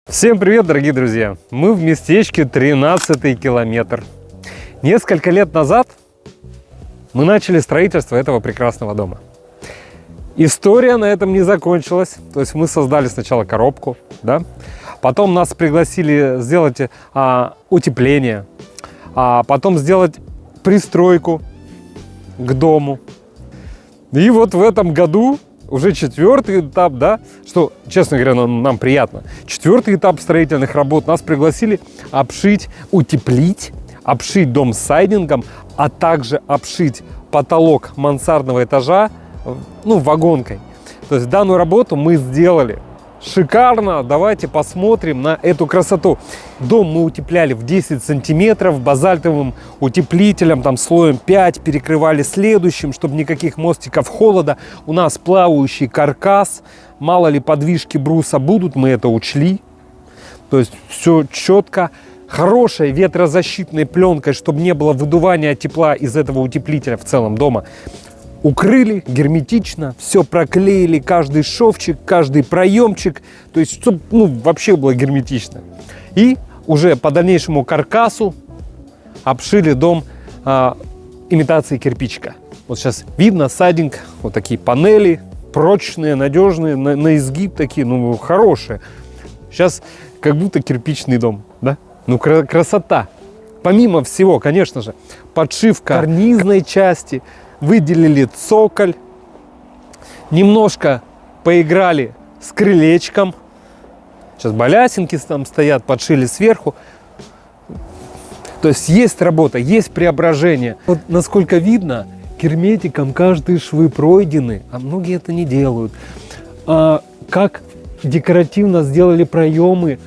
Всем привет, дорогие друзья! Мы в местечке 13-й километр. Несколько лет назад мы начали строительство этого прекрасного дома. История на этом не закончилась. То есть мы создали сначала коробку, да? Потом нас пригласили сделать утепление, потом сделать пристройку к дому. И вот в этом году уже четвертый этап, да, что, честно говоря, нам приятно. Четвертый этап строительных работ. Нас пригласили обшить, утеплить, обшить дом с сайдингом, а также обшить потолок мансардного этажа, вагонкой. То есть данную работу мы сделали. Шикарно! Давайте посмотрим на эту красоту. Дом мы утепляли в 10 сантиметров базальтовым утеплителем, там слоем 5, перекрывали следующим, чтобы никаких мостиков холода. У нас плавающий каркас, мало ли подвижки бруса будут, мы это учли. То есть все четко. Хорошей ветрозащитной пленкой, чтобы не было выдувания тепла из этого утеплителя в целом дома. Укрыли герметично, все проклеили, каждый шовчик, каждый проемчик, то есть чтобы вообще было герметично. И уже по дальнейшему каркасу обшили дом имитацией кирпичика. Вот сейчас видно сайдинг, вот такие панели прочные, надежные, на изгиб такие, хорошие. Сейчас как будто кирпичный дом, да? Красота. Помимо всего, конечно же, подшивка карнизной части. Выделили цоколь, немножко поиграли с крылечком. Сейчас балясинки там стоят, подшили сверху. То есть есть работа, есть преображение. Вот насколько видно, герметиком каждые швы пройдены, а многие это не делают. Как декоративно сделали проемы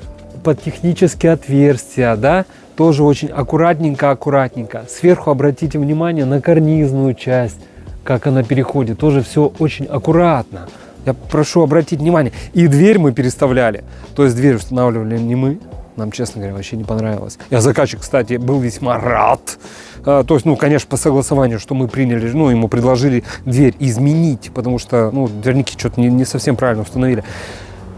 под технические отверстия, да? Тоже очень аккуратненько. Сверху обратите внимание на карнизную часть, как она переходит. Тоже все очень аккуратно. Я прошу обратить внимание. И дверь мы переставляли. То есть дверь устанавливали не мы. Нам, честно говоря, вообще не понравилось. Я заказчик, кстати, был весьма рад. То есть, конечно, по согласованию, что мы приняли, ему предложили дверь изменить, потому что, дверники что-то не совсем правильно установили.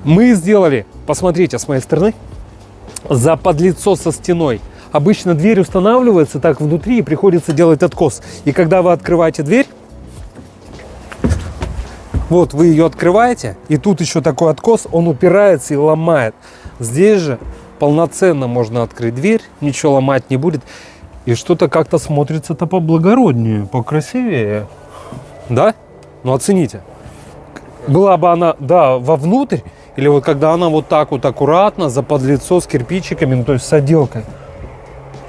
Мы сделали, посмотрите с моей стороны, за подлицо со стеной. Обычно дверь устанавливается так внутри и приходится делать откос. И когда вы открываете дверь, вот вы ее открываете, и тут еще такой откос, он упирается и ломает. Здесь же полноценно можно открыть дверь, ничего ломать не будет. И что-то как-то смотрится-то поблагороднее, покрасивее. Да? Оцените. Была бы она, вовнутрь, или вот когда она вот так вот аккуратно, за подлицо с кирпичиками, то есть с отделкой.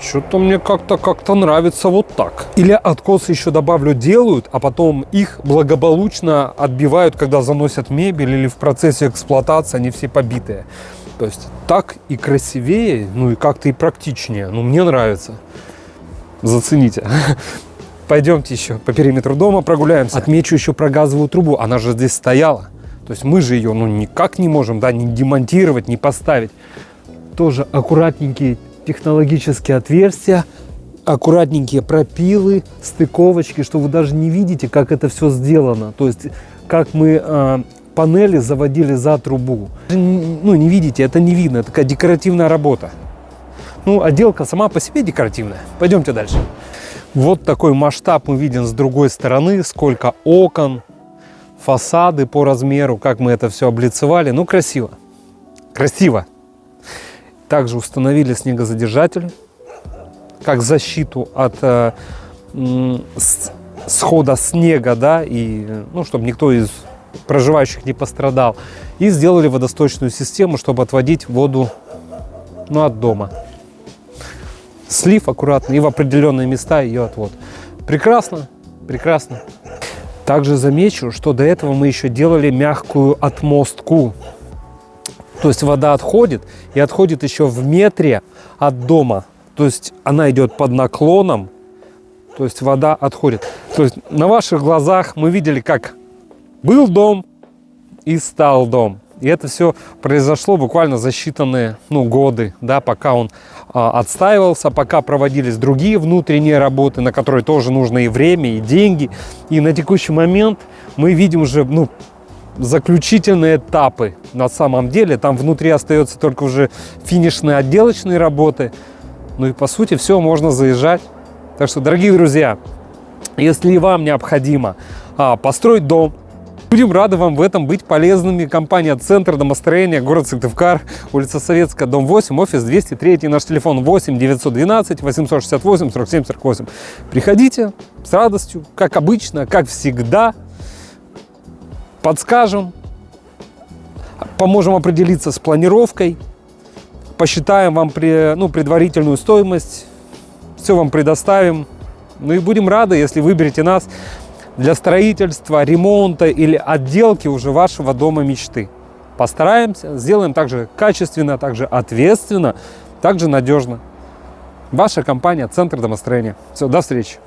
Что-то мне как-то нравится вот так. Или откосы еще добавлю делают, а потом их благополучно отбивают, когда заносят мебель или в процессе эксплуатации они все побитые. То есть так и красивее, и как-то и практичнее. Мне нравится. Зацените. Пойдемте еще по периметру дома прогуляемся. Отмечу еще про газовую трубу. Она же здесь стояла. То есть мы же ее никак не можем, не демонтировать, не поставить. Тоже аккуратненькие технологические отверстия, аккуратненькие пропилы, стыковочки, что вы даже не видите, как это все сделано. То есть как мы панели заводили за трубу. Не видите, это не видно, это такая декоративная работа. Отделка сама по себе декоративная. Пойдемте дальше. Вот такой масштаб мы видим с другой стороны, сколько окон, фасады по размеру, как мы это все облицевали. Красиво. Красиво. Также установили снегозадержатель, как защиту от схода снега, да, и, чтобы никто из проживающих не пострадал. И сделали водосточную систему, чтобы отводить воду, от дома. Слив аккуратно и в определенные места ее отвод. Прекрасно, прекрасно. Также замечу, что до этого мы еще делали мягкую отмостку. То есть вода отходит, и отходит еще в метре от дома. То есть она идет под наклоном, то есть вода отходит. То есть на ваших глазах мы видели, как был дом и стал дом. И это все произошло буквально за считанные годы, да, пока он отстаивался, пока проводились другие внутренние работы, на которые тоже нужно и время, и деньги. И на текущий момент мы видим уже заключительные этапы на самом деле. Там внутри остается только уже финишные отделочные работы. Ну и по сути все, можно заезжать. Так что, дорогие друзья, если вам необходимо построить дом, будем рады вам в этом быть полезными. Компания «Центр домостроения», город Сыктывкар, улица Советская, дом 8, офис 203, наш телефон 8 912 868 47 48. Приходите с радостью, как обычно, как всегда. Подскажем, поможем определиться с планировкой, посчитаем вам предварительную стоимость, все вам предоставим. Ну и будем рады, если выберете нас для строительства, ремонта или отделки уже вашего дома мечты. Постараемся, сделаем также качественно, также ответственно, также надежно. Ваша компания «Центр домостроения». Все, до встречи.